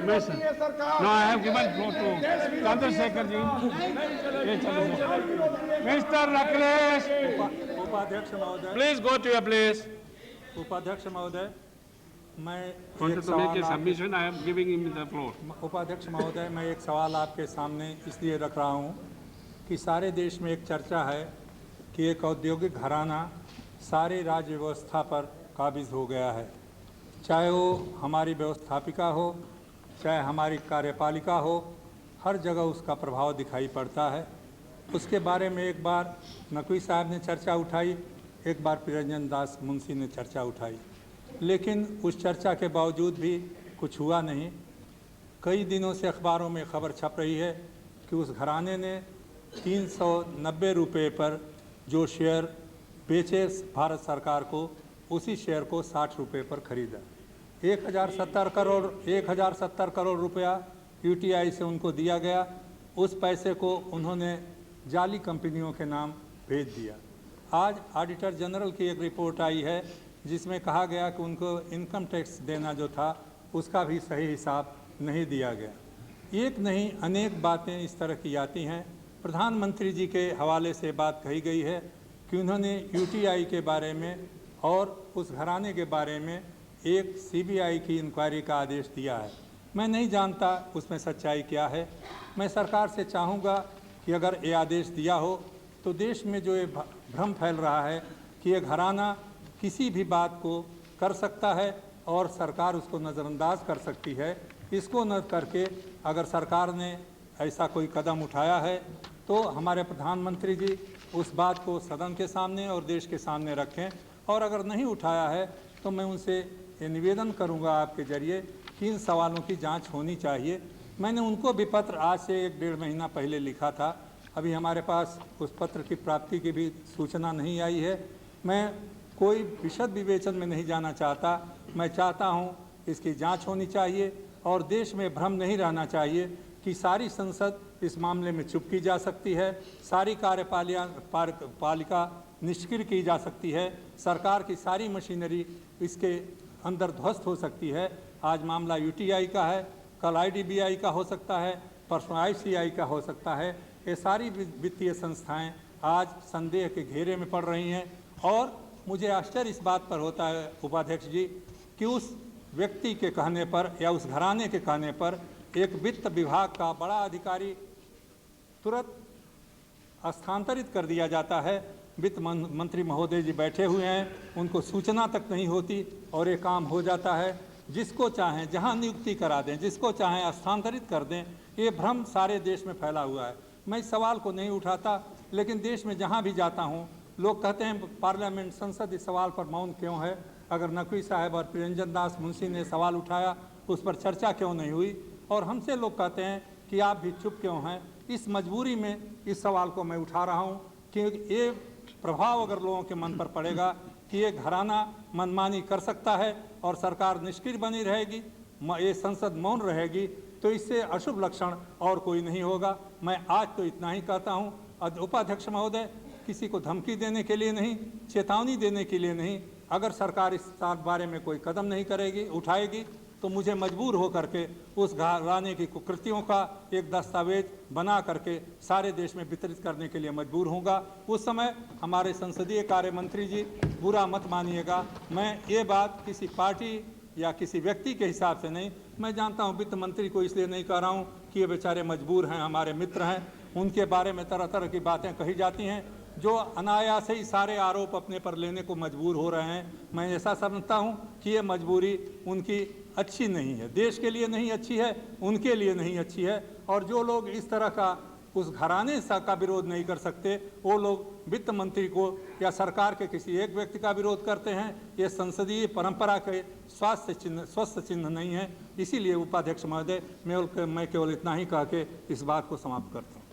No, I have given floor to Chandrasekhar ji. Mr. Akhilesh, उपाध्यक्ष महोदय, please go to your place. उपाध्यक्ष महोदय, मैं Wanted एक to make a सवाल submission. I am giving him the floor. उपाध्यक्ष महोदय, मैं एक सवाल आपके सामने इसलिए रख रहा हूं कि सारे देश में एक चर्चा है कि एक औद्योगिक घराना सारे राज्य व्यवस्था पर काबिज हो गया है, चाहे वो हमारी व्यवस्थापिका हो, चाहे हमारी कार्यपालिका हो, हर जगह उसका प्रभाव दिखाई पड़ता है। उसके बारे में एक बार नकवी साहब ने चर्चा उठाई, एक बार प्रियरंजन दास मुंशी ने चर्चा उठाई, लेकिन उस चर्चा के बावजूद भी कुछ हुआ नहीं। कई दिनों से अखबारों में खबर छप रही है कि उस घराने ने 390 रुपये पर जो शेयर बेचे भारत सरकार को, उसी शेयर को 60 रुपये पर खरीदा। 1070 करोड़ रुपया यूटीआई से उनको दिया गया। उस पैसे को उन्होंने जाली कंपनियों के नाम भेज दिया। आज ऑडिटर जनरल की एक रिपोर्ट आई है जिसमें कहा गया कि उनको इनकम टैक्स देना जो था उसका भी सही हिसाब नहीं दिया गया। एक नहीं अनेक बातें इस तरह की आती हैं। प्रधानमंत्री जी के हवाले से बात कही गई है कि उन्होंने यूटीआई के बारे में और उस घराने के बारे में एक सीबीआई की इंक्वायरी का आदेश दिया है। मैं नहीं जानता उसमें सच्चाई क्या है। मैं सरकार से चाहूँगा कि अगर ये आदेश दिया हो तो देश में जो ये भ्रम फैल रहा है कि ये घराना किसी भी बात को कर सकता है और सरकार उसको नज़रअंदाज कर सकती है, इसको न करके अगर सरकार ने ऐसा कोई कदम उठाया है तो हमारे प्रधानमंत्री जी उस बात को सदन के सामने और देश के सामने रखें, और अगर नहीं उठाया है तो मैं उनसे ये निवेदन करूंगा आपके जरिए कि इन सवालों की जांच होनी चाहिए। मैंने उनको भी पत्र आज से 1-1.5 महीना पहले लिखा था, अभी हमारे पास उस पत्र की प्राप्ति की भी सूचना नहीं आई है। मैं कोई विशद विवेचन में नहीं जाना चाहता। मैं चाहता हूँ इसकी जांच होनी चाहिए और देश में भ्रम नहीं रहना चाहिए कि सारी संसद इस मामले में चुप की जा सकती है, सारी कार्यपालिका निष्क्रिय की जा सकती है, सरकार की सारी मशीनरी इसके अंदर ध्वस्त हो सकती है। आज मामला यूटीआई का है, कल आईडीबीआई का हो सकता है, परसों आईसीआई का हो सकता है। ये सारी वित्तीय संस्थाएं आज संदेह के घेरे में पड़ रही हैं और मुझे आश्चर्य इस बात पर होता है उपाध्यक्ष जी कि उस व्यक्ति के कहने पर या उस घराने के कहने पर एक वित्त विभाग का बड़ा अधिकारी तुरंत स्थानांतरित कर दिया जाता है। वित्त मंत्री महोदय जी बैठे हुए हैं, उनको सूचना तक नहीं होती और ये काम हो जाता है। जिसको चाहें जहां नियुक्ति करा दें, जिसको चाहें स्थानांतरित कर दें। ये भ्रम सारे देश में फैला हुआ है। मैं इस सवाल को नहीं उठाता, लेकिन देश में जहां भी जाता हूं लोग कहते हैं पार्लियामेंट संसद इस सवाल पर मौन क्यों है। अगर नकवी साहब और प्रियरंजन दास मुंशी ने सवाल उठाया उस पर चर्चा क्यों नहीं हुई, और हमसे लोग कहते हैं कि आप भी चुप क्यों हैं। इस मजबूरी में इस सवाल को मैं उठा रहा हूं कि ये प्रभाव अगर लोगों के मन पर पड़ेगा कि ये घराना मनमानी कर सकता है और सरकार निष्क्रिय बनी रहेगी, ये संसद मौन रहेगी, तो इससे अशुभ लक्षण और कोई नहीं होगा। मैं आज तो इतना ही कहता हूं। उपाध्यक्ष महोदय, किसी को धमकी देने के लिए नहीं, चेतावनी देने के लिए नहीं, अगर सरकार इस बारे में कोई कदम नहीं करेगी, उठाएगी, तो मुझे मजबूर हो करके उस घराने की कुकृतियों का एक दस्तावेज बना करके सारे देश में वितरित करने के लिए मजबूर होऊंगा। उस समय हमारे संसदीय कार्य मंत्री जी बुरा मत मानिएगा, मैं ये बात किसी पार्टी या किसी व्यक्ति के हिसाब से नहीं, मैं जानता हूँ वित्त मंत्री को इसलिए नहीं कह रहा हूँ कि ये बेचारे मजबूर हैं, हमारे मित्र हैं, उनके बारे में तरह तरह की बातें कही जाती हैं जो अनायास ही सारे आरोप अपने पर लेने को मजबूर हो रहे हैं। मैं ऐसा समझता हूं कि ये मजबूरी उनकी अच्छी नहीं है, देश के लिए नहीं अच्छी है, उनके लिए नहीं अच्छी है। और जो लोग इस तरह का उस घराने का विरोध नहीं कर सकते, वो लोग वित्त मंत्री को या सरकार के किसी एक व्यक्ति का विरोध करते हैं। ये संसदीय परंपरा के स्वस्थ चिन्ह नहीं है। इसीलिए उपाध्यक्ष महोदय, मैं केवल इतना ही कह के इस बात को समाप्त करता हूँ।